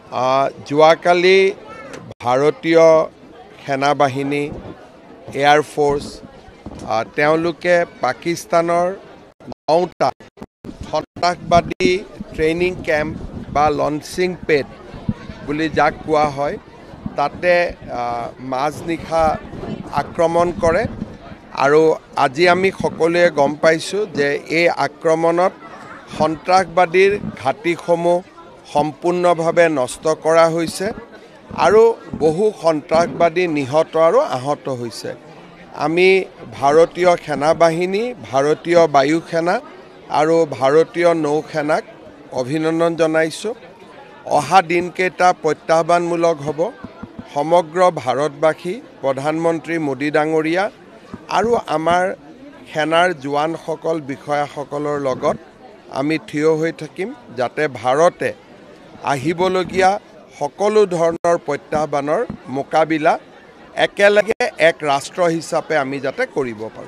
যোৱাকালি ভাৰতীয় সেনাবাহিনী এয়াৰ ফ'ৰ্চ তেওঁলোকে পাকিস্তানৰ 9টা সন্ত্ৰাসবাদী ট্ৰেইনিং কেম্প বা লঞ্চিং পেড বুলি যাক কোৱা হয় তাতে মাজনিশা আক্ৰমণ কৰে আৰু আজি আমি সকলোৱে গম পাইছোঁ যে এই আক্ৰমণত সন্ত্ৰাসবাদীৰ ঘাটিসমূহ সম্পূৰ্ণভাৱে নষ্ট কৰা হৈছে আৰু বহু সন্ত্ৰাসবাদী নিহত আৰু আহত হৈছে। আমি ভাৰতীয় সেনাবাহিনী, ভাৰতীয় বায়ুসেনা আৰু ভাৰতীয় নৌসেনাক অভিনন্দন জনাইছোঁ। অহা দিনকেইটা প্ৰত্যাহ্বানমূলক হ'ব। সমগ্ৰ ভাৰতবাসী, প্ৰধানমন্ত্ৰী মোদী ডাঙৰীয়া আৰু আমাৰ সেনাৰ জোৱানসকল, বিষয়াসকলৰ লগত আমি থিয় হৈ থাকিম যাতে ভাৰতে আহিবলগীয়া সকলো ধৰণৰ প্ৰত্যাহ্বানৰ মোকাবিলা একেলগে এক ৰাষ্ট্ৰ হিচাপে আমি যাতে কৰিব পাৰোঁ।